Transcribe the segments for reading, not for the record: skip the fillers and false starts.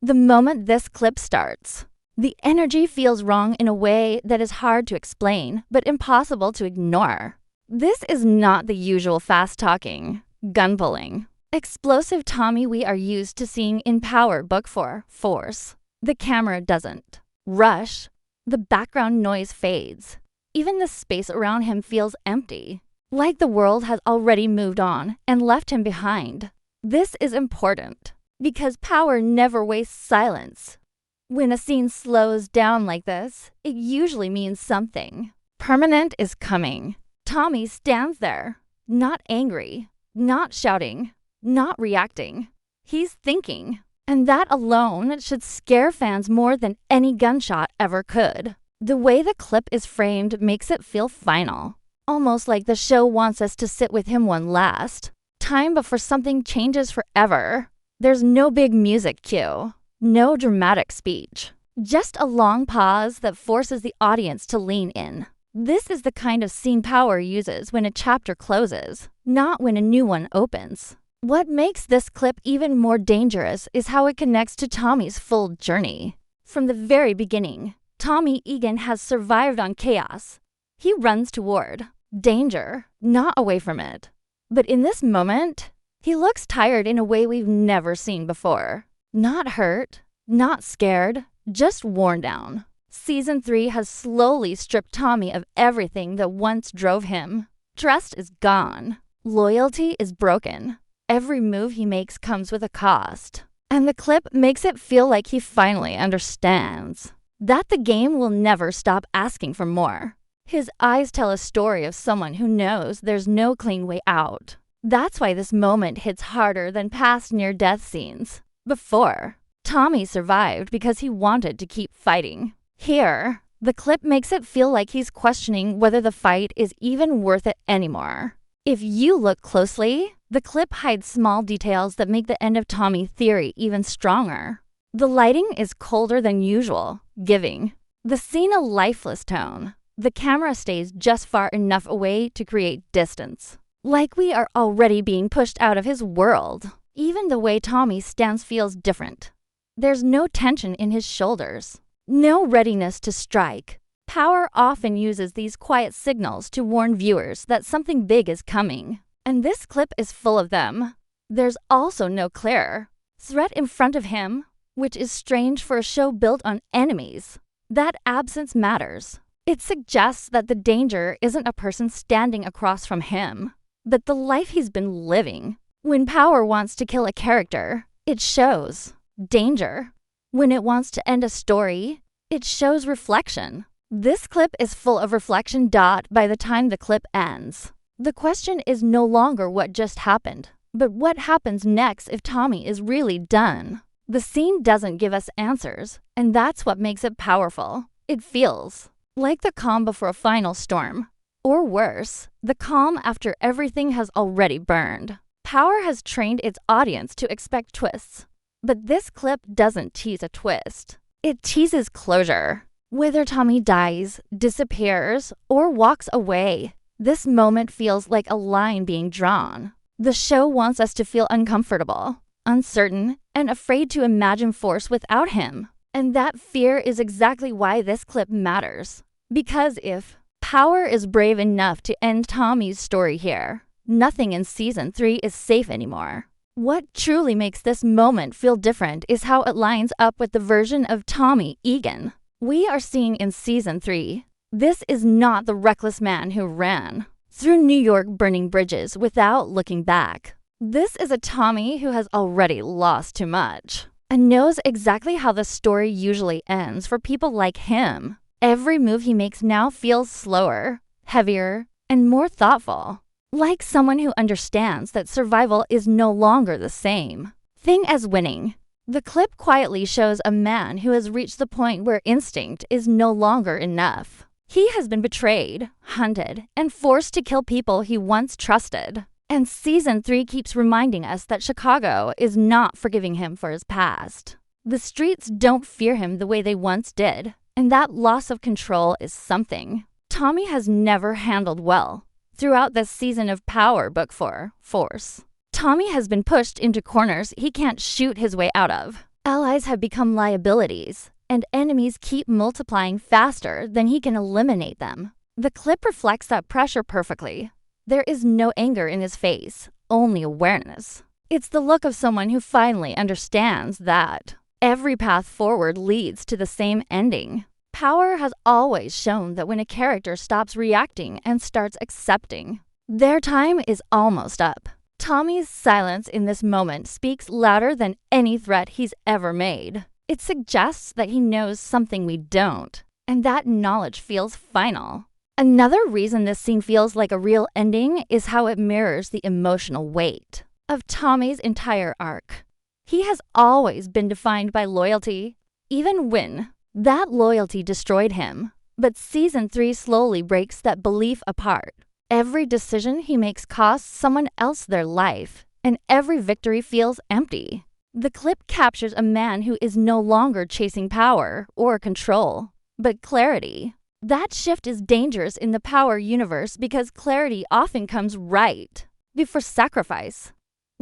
The moment this clip starts, the energy feels wrong in a way that is hard to explain, but impossible to ignore. This is not the usual fast-talking, gun-pulling, explosive Tommy we are used to seeing in Power Book 4, Force. The camera doesn't rush. The background noise fades. Even the space around him feels empty, like the world has already moved on and left him behind. This is important, because Power never wastes silence. When a scene slows down like this, it usually means something permanent is coming. Tommy stands there, not angry, not shouting, not reacting. He's thinking, and that alone should scare fans more than any gunshot ever could. The way the clip is framed makes it feel final, almost like the show wants us to sit with him one last time before something changes forever. There's no big music cue, no dramatic speech, just a long pause that forces the audience to lean in. This is the kind of scene Power uses when a chapter closes, not when a new one opens. What makes this clip even more dangerous is how it connects to Tommy's full journey. From the very beginning, Tommy Egan has survived on chaos. He runs toward danger, not away from it. But in this moment, he looks tired in a way we've never seen before. Not hurt, not scared, just worn down. Season 3 has slowly stripped Tommy of everything that once drove him. Trust is gone. Loyalty is broken. Every move he makes comes with a cost. And the clip makes it feel like he finally understands that the game will never stop asking for more. His eyes tell a story of someone who knows there's no clean way out. That's why this moment hits harder than past near-death scenes. Before, Tommy survived because he wanted to keep fighting. Here, the clip makes it feel like he's questioning whether the fight is even worth it anymore. If you look closely, the clip hides small details that make the end of Tommy's theory even stronger. The lighting is colder than usual, giving the scene a lifeless tone. The camera stays just far enough away to create distance, like we are already being pushed out of his world. Even the way Tommy stands feels different. There's no tension in his shoulders, no readiness to strike. Power often uses these quiet signals to warn viewers that something big is coming, and this clip is full of them. There's also no clear threat in front of him, which is strange for a show built on enemies. That absence matters. It suggests that the danger isn't a person standing across from him, but the life he's been living. When Power wants to kill a character, it shows danger. When it wants to end a story, it shows reflection. This clip is full of reflection. By the time the clip ends, the question is no longer what just happened, but what happens next if Tommy is really done. The scene doesn't give us answers, and that's what makes it powerful. It feels like the calm before a final storm, or worse, the calm after everything has already burned. Power has trained its audience to expect twists, but this clip doesn't tease a twist. It teases closure. Whether Tommy dies, disappears, or walks away, this moment feels like a line being drawn. The show wants us to feel uncomfortable, uncertain, and afraid to imagine Force without him. And that fear is exactly why this clip matters. Because if Power is brave enough to end Tommy's story here, nothing in Season 3 is safe anymore. What truly makes this moment feel different is how it lines up with the version of Tommy Egan we are seeing in Season 3. This is not the reckless man who ran through New York burning bridges without looking back. This is a Tommy who has already lost too much and knows exactly how the story usually ends for people like him. Every move he makes now feels slower, heavier, and more thoughtful, like someone who understands that survival is no longer the same thing as winning. The clip quietly shows a man who has reached the point where instinct is no longer enough. He has been betrayed, hunted, and forced to kill people he once trusted. And Season 3 keeps reminding us that Chicago is not forgiving him for his past. The streets don't fear him the way they once did, and that loss of control is something Tommy has never handled well. Throughout this season of Power Book 4, Force, Tommy has been pushed into corners he can't shoot his way out of. Allies have become liabilities, and enemies keep multiplying faster than he can eliminate them. The clip reflects that pressure perfectly. There is no anger in his face, only awareness. It's the look of someone who finally understands that every path forward leads to the same ending. Power has always shown that when a character stops reacting and starts accepting, their time is almost up. Tommy's silence in this moment speaks louder than any threat he's ever made. It suggests that he knows something we don't, and that knowledge feels final. Another reason this scene feels like a real ending is how it mirrors the emotional weight of Tommy's entire arc. He has always been defined by loyalty, even when that loyalty destroyed him. But Season 3 slowly breaks that belief apart. Every decision he makes costs someone else their life, and every victory feels empty. The clip captures a man who is no longer chasing power or control, but clarity. That shift is dangerous in the power universe because clarity often comes right before sacrifice.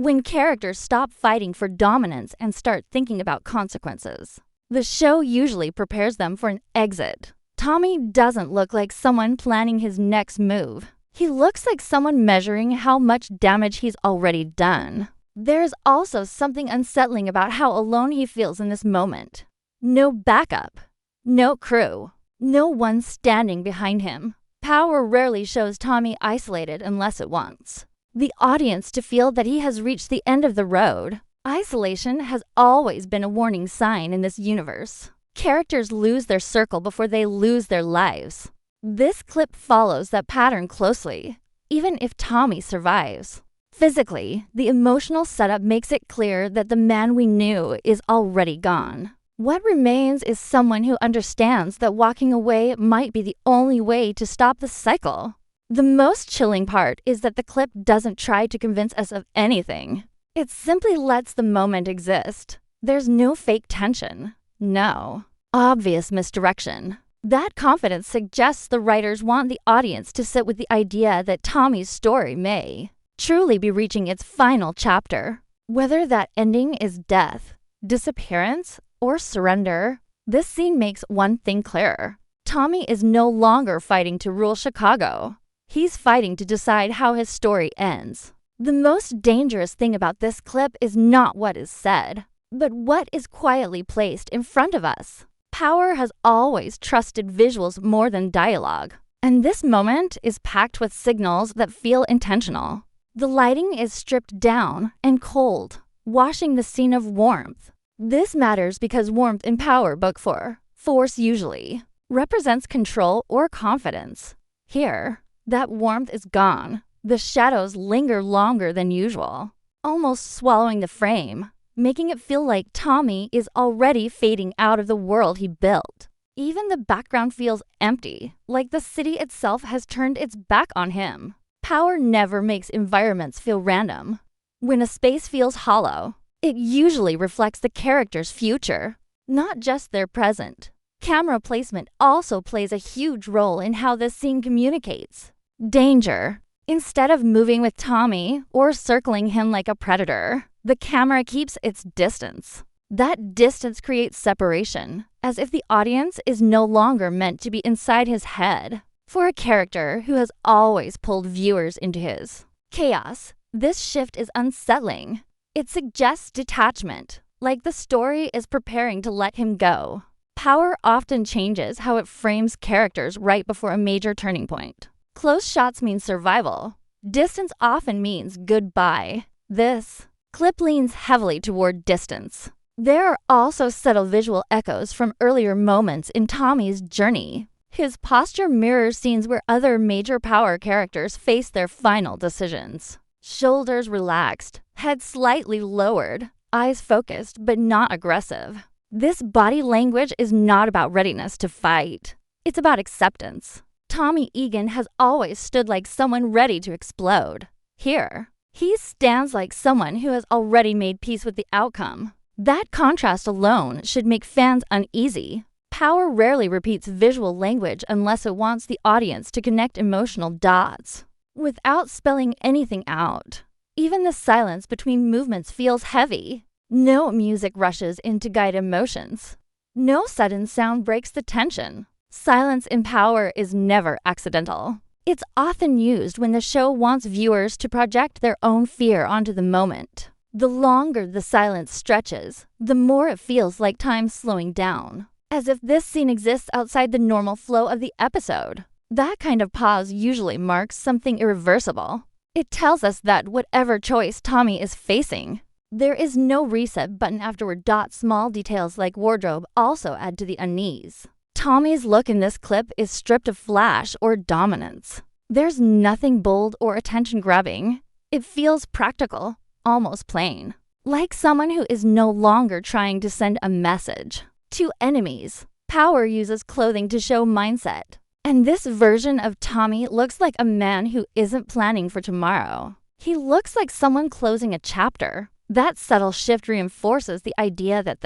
When characters stop fighting for dominance and start thinking about consequences, the show usually prepares them for an exit. Tommy doesn't look like someone planning his next move. He looks like someone measuring how much damage he's already done. There's also something unsettling about how alone he feels in this moment. No backup, no crew, no one standing behind him. Power rarely shows Tommy isolated unless it wants the audience to feel that he has reached the end of the road. Isolation has always been a warning sign in this universe. Characters lose their circle before they lose their lives. This clip follows that pattern closely, even if Tommy survives. Physically, the emotional setup makes it clear that the man we knew is already gone. What remains is someone who understands that walking away might be the only way to stop the cycle. The most chilling part is that the clip doesn't try to convince us of anything. It simply lets the moment exist. There's no fake tension. No obvious misdirection. That confidence suggests the writers want the audience to sit with the idea that Tommy's story may truly be reaching its final chapter. Whether that ending is death, disappearance, or surrender, this scene makes one thing clear. Tommy is no longer fighting to rule Chicago. He's fighting to decide how his story ends. The most dangerous thing about this clip is not what is said, but what is quietly placed in front of us. Power has always trusted visuals more than dialogue, and this moment is packed with signals that feel intentional. The lighting is stripped down and cold, washing the scene of warmth. This matters because warmth in Power Book 4, force usually, represents control or confidence. Here, that warmth is gone. The shadows linger longer than usual, almost swallowing the frame, making it feel like Tommy is already fading out of the world he built. Even the background feels empty, like the city itself has turned its back on him. Power never makes environments feel random. When a space feels hollow, it usually reflects the character's future, not just their present. Camera placement also plays a huge role in how this scene communicates. Danger. Instead of moving with Tommy or circling him like a predator, the camera keeps its distance. That distance creates separation, as if the audience is no longer meant to be inside his head. For a character who has always pulled viewers into his chaos, this shift is unsettling. It suggests detachment, like the story is preparing to let him go. Power often changes how it frames characters right before a major turning point. Close shots mean survival. Distance often means goodbye. This clip leans heavily toward distance. There are also subtle visual echoes from earlier moments in Tommy's journey. His posture mirrors scenes where other major Power characters face their final decisions. Shoulders relaxed, head slightly lowered, eyes focused but not aggressive. This body language is not about readiness to fight. It's about acceptance. Tommy Egan has always stood like someone ready to explode. Here, he stands like someone who has already made peace with the outcome. That contrast alone should make fans uneasy. Power rarely repeats visual language unless it wants the audience to connect emotional dots, without spelling anything out. Even the silence between movements feels heavy. No music rushes in to guide emotions. No sudden sound breaks the tension. Silence in power is never accidental. It's often used when the show wants viewers to project their own fear onto the moment. The longer the silence stretches, the more it feels like time slowing down, as if this scene exists outside the normal flow of the episode. That kind of pause usually marks something irreversible. It tells us that whatever choice Tommy is facing, there is no reset button afterward. Small details like wardrobe also add to the unease. Tommy's look in this clip is stripped of flash or dominance. There's nothing bold or attention-grabbing. It feels practical, almost plain, like someone who is no longer trying to send a message to enemies. Power uses clothing to show mindset, and this version of Tommy looks like a man who isn't planning for tomorrow. He looks like someone closing a chapter. That subtle shift reinforces the idea that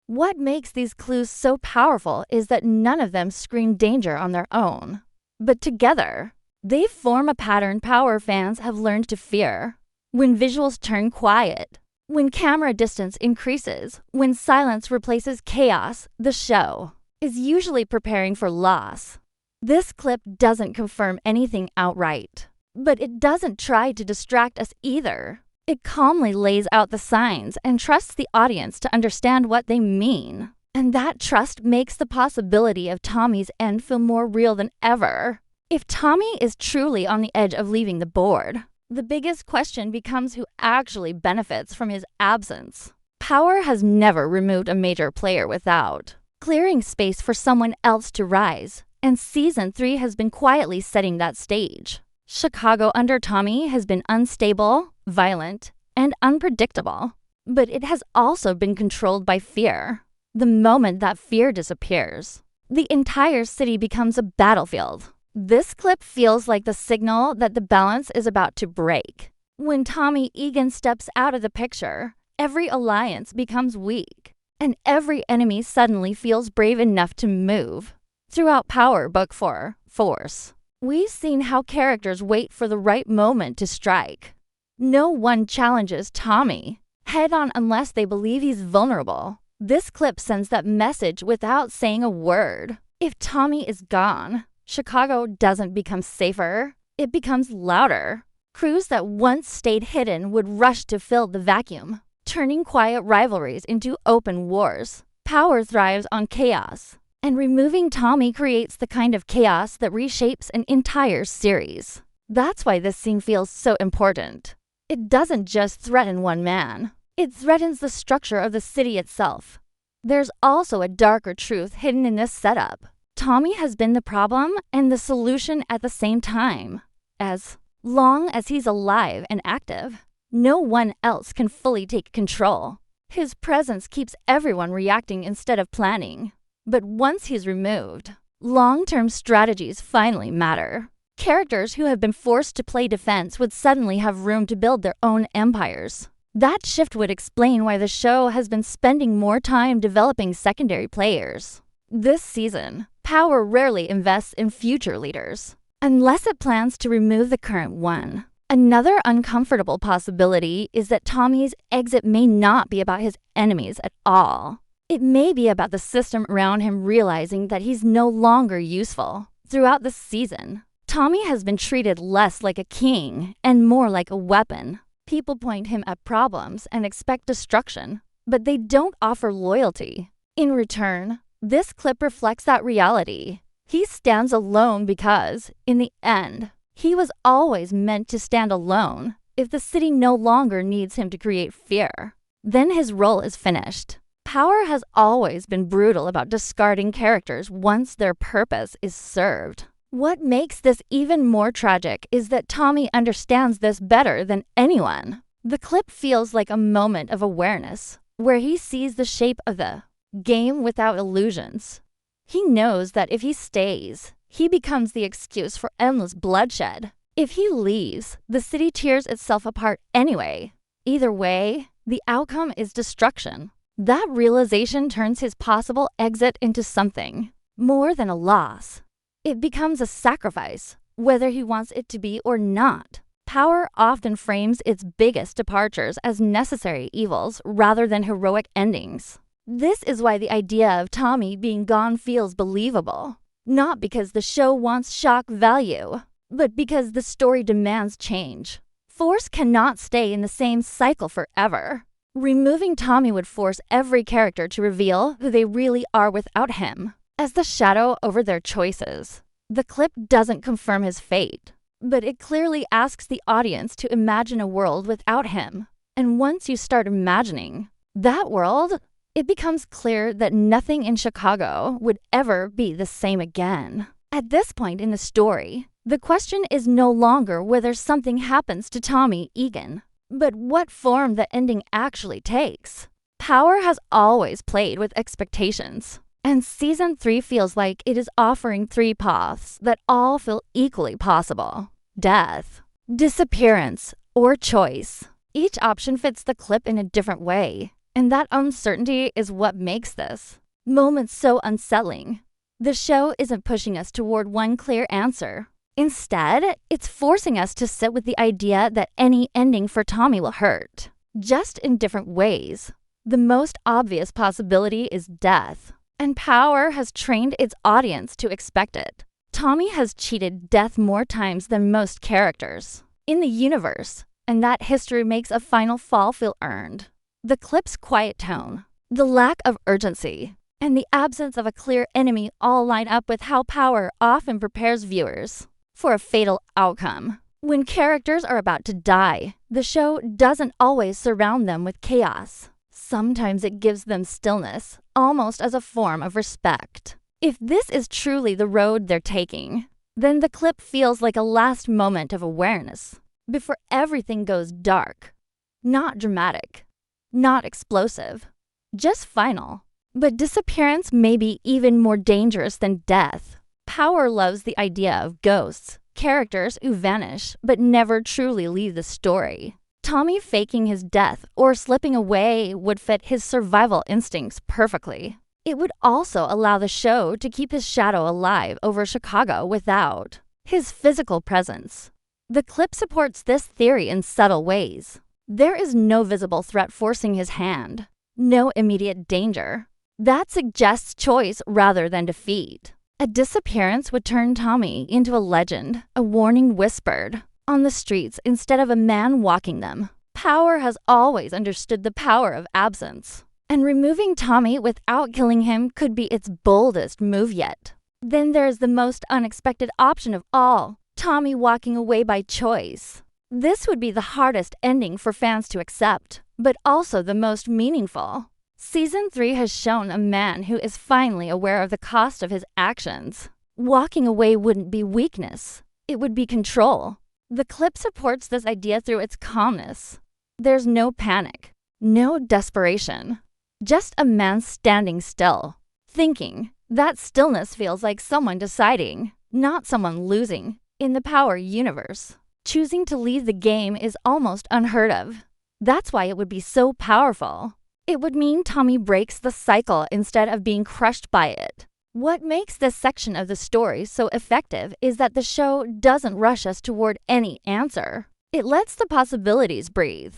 What makes these clues so powerful is that none of them scream danger on their own, but together, they form a pattern Power fans have learned to fear. When visuals turn quiet, when camera distance increases, when silence replaces chaos, the show is usually preparing for loss. This clip doesn't confirm anything outright, but it doesn't try to distract us either. It calmly lays out the signs and trusts the audience to understand what they mean. And that trust makes the possibility of Tommy's end feel more real than ever. If Tommy is truly on the edge of leaving the board, the biggest question becomes who actually benefits from his absence. Power has never removed a major player without clearing space for someone else to rise, and Season 3 has been quietly setting that stage. Chicago under Tommy has been unstable, violent, and unpredictable, but it has also been controlled by fear. The moment that fear disappears, the entire city becomes a battlefield. This clip feels like the signal that the balance is about to break. When Tommy Egan steps out of the picture, every alliance becomes weak, and every enemy suddenly feels brave enough to move. Throughout Power Book 4, Force, we've seen how characters wait for the right moment to strike. No one challenges Tommy head-on unless they believe he's vulnerable. This clip sends that message without saying a word. If Tommy is gone, Chicago doesn't become safer, it becomes louder. Crews that once stayed hidden would rush to fill the vacuum, turning quiet rivalries into open wars. Power thrives on chaos, and removing Tommy creates the kind of chaos that reshapes an entire series. That's why this scene feels so important. It doesn't just threaten one man, it threatens the structure of the city itself. There's also a darker truth hidden in this setup. Tommy has been the problem and the solution at the same time. As long as he's alive and active, no one else can fully take control. His presence keeps everyone reacting instead of planning. But once he's removed, long-term strategies finally matter. Characters who have been forced to play defense would suddenly have room to build their own empires. That shift would explain why the show has been spending more time developing secondary players. This season, Power rarely invests in future leaders, unless it plans to remove the current one. Another uncomfortable possibility is that Tommy's exit may not be about his enemies at all. It may be about the system around him realizing that he's no longer useful. Throughout the season, Tommy has been treated less like a king and more like a weapon. People point him at problems and expect destruction, but they don't offer loyalty. In return, this clip reflects that reality. He stands alone because, in the end, he was always meant to stand alone. If the city no longer needs him to create fear, then his role is finished. Power has always been brutal about discarding characters once their purpose is served. What makes this even more tragic is that Tommy understands this better than anyone. The clip feels like a moment of awareness, where he sees the shape of the game without illusions. He knows that if he stays, he becomes the excuse for endless bloodshed. If he leaves, the city tears itself apart anyway. Either way, the outcome is destruction. That realization turns his possible exit into something more than a loss. It becomes a sacrifice, whether he wants it to be or not. Power often frames its biggest departures as necessary evils rather than heroic endings. This is why the idea of Tommy being gone feels believable. Not because the show wants shock value, but because the story demands change. Force cannot stay in the same cycle forever. Removing Tommy would force every character to reveal who they really are without him, as the shadow over their choices. The clip doesn't confirm his fate, but it clearly asks the audience to imagine a world without him. And once you start imagining that world, it becomes clear that nothing in Chicago would ever be the same again. At this point in the story, the question is no longer whether something happens to Tommy Egan, but what form the ending actually takes. Power has always played with expectations, and Season 3 feels like it is offering 3 paths that all feel equally possible: death, disappearance, or choice. Each option fits the clip in a different way, and that uncertainty is what makes this moment so unsettling. The show isn't pushing us toward one clear answer. Instead, it's forcing us to sit with the idea that any ending for Tommy will hurt, just in different ways. The most obvious possibility is death, and Power has trained its audience to expect it. Tommy has cheated death more times than most characters in the universe, and that history makes a final fall feel earned. The clip's quiet tone, the lack of urgency, and the absence of a clear enemy all line up with how Power often prepares viewers for a fatal outcome. When characters are about to die, the show doesn't always surround them with chaos. Sometimes it gives them stillness, almost as a form of respect. If this is truly the road they're taking, then the clip feels like a last moment of awareness before everything goes dark. Not dramatic, not explosive, just final. But disappearance may be even more dangerous than death. Power loves the idea of ghosts, characters who vanish but never truly leave the story. Tommy faking his death or slipping away would fit his survival instincts perfectly. It would also allow the show to keep his shadow alive over Chicago without his physical presence. The clip supports this theory in subtle ways. There is no visible threat forcing his hand, no immediate danger. That suggests choice rather than defeat. A disappearance would turn Tommy into a legend, a warning whispered on the streets instead of a man walking them. Power has always understood the power of absence, and removing Tommy without killing him could be its boldest move yet. Then there is the most unexpected option of all, Tommy walking away by choice. This would be the hardest ending for fans to accept, but also the most meaningful. Season 3 has shown a man who is finally aware of the cost of his actions. Walking away wouldn't be weakness, it would be control. The clip supports this idea through its calmness. There's no panic, no desperation, just a man standing still, thinking. That stillness feels like someone deciding, not someone losing. In the Power universe, choosing to leave the game is almost unheard of. That's why it would be so powerful. It would mean Tommy breaks the cycle instead of being crushed by it. What makes this section of the story so effective is that the show doesn't rush us toward any answer. It lets the possibilities breathe.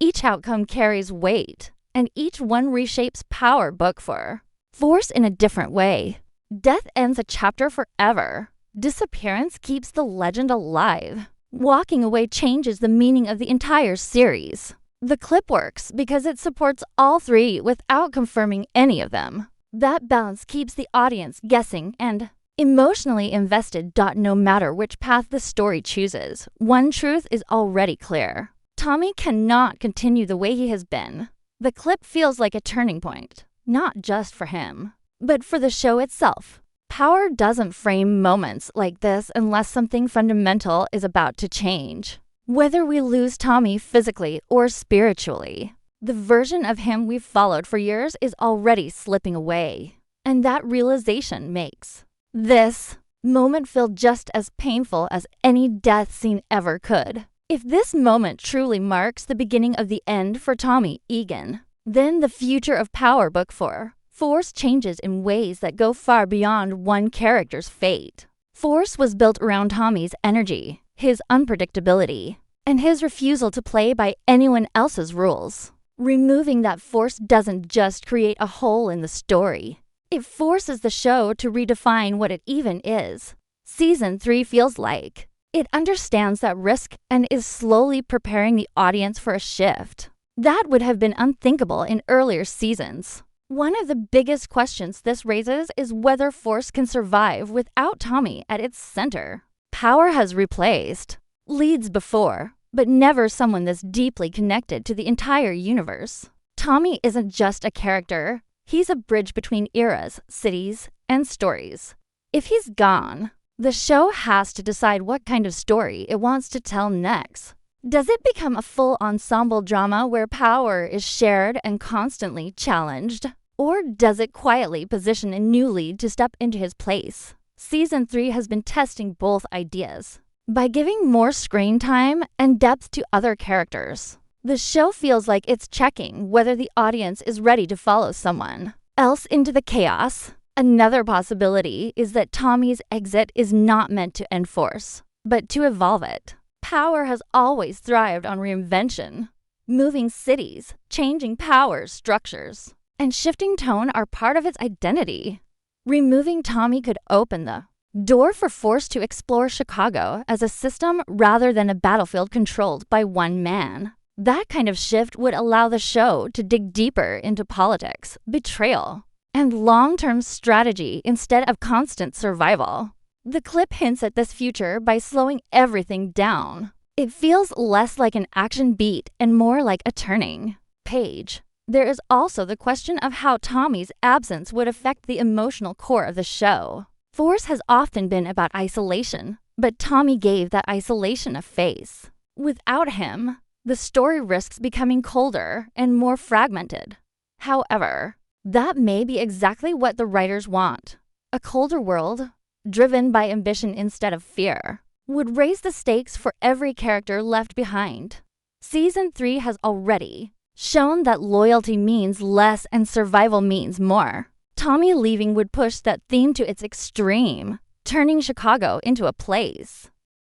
Each outcome carries weight, and each one reshapes Power book for Force in a different way. Death ends a chapter forever. Disappearance keeps the legend alive. Walking away changes the meaning of the entire series. The clip works because it supports all 3 without confirming any of them. That balance keeps the audience guessing and emotionally invested. No matter which path the story chooses, one truth is already clear. Tommy cannot continue the way he has been. The clip feels like a turning point, not just for him, but for the show itself. Power doesn't frame moments like this unless something fundamental is about to change. Whether we lose Tommy physically or spiritually, the version of him we've followed for years is already slipping away. And that realization makes this moment feel just as painful as any death scene ever could. If this moment truly marks the beginning of the end for Tommy Egan, then the future of Power Book 4 Force changes in ways that go far beyond one character's fate. Force was built around Tommy's energy, his unpredictability, and his refusal to play by anyone else's rules. Removing that force doesn't just create a hole in the story. It forces the show to redefine what it even is. Season 3 feels like it understands that risk and is slowly preparing the audience for a shift. That would have been unthinkable in earlier seasons. One of the biggest questions this raises is whether Force can survive without Tommy at its center. Power has replaced, leads before, but never someone this deeply connected to the entire universe. Tommy isn't just a character, he's a bridge between eras, cities, and stories. If he's gone, the show has to decide what kind of story it wants to tell next. Does it become a full ensemble drama where power is shared and constantly challenged? Or does it quietly position a new lead to step into his place? Season 3 has been testing both ideas. By giving more screen time and depth to other characters, the show feels like it's checking whether the audience is ready to follow someone else into the chaos. Another possibility is that Tommy's exit is not meant to end Force, but to evolve it. Power has always thrived on reinvention. Moving cities, changing power structures, and shifting tone are part of its identity. Removing Tommy could open the door for Force to explore Chicago as a system rather than a battlefield controlled by one man. That kind of shift would allow the show to dig deeper into politics, betrayal, and long-term strategy instead of constant survival. The clip hints at this future by slowing everything down. It feels less like an action beat and more like a turning page. There is also the question of how Tommy's absence would affect the emotional core of the show. Force has often been about isolation, but Tommy gave that isolation a face. Without him, the story risks becoming colder and more fragmented. However, that may be exactly what the writers want. A colder world, driven by ambition instead of fear, would raise the stakes for every character left behind. Season 3 has already shown that loyalty means less and survival means more. Tommy leaving would push that theme to its extreme, turning Chicago into a place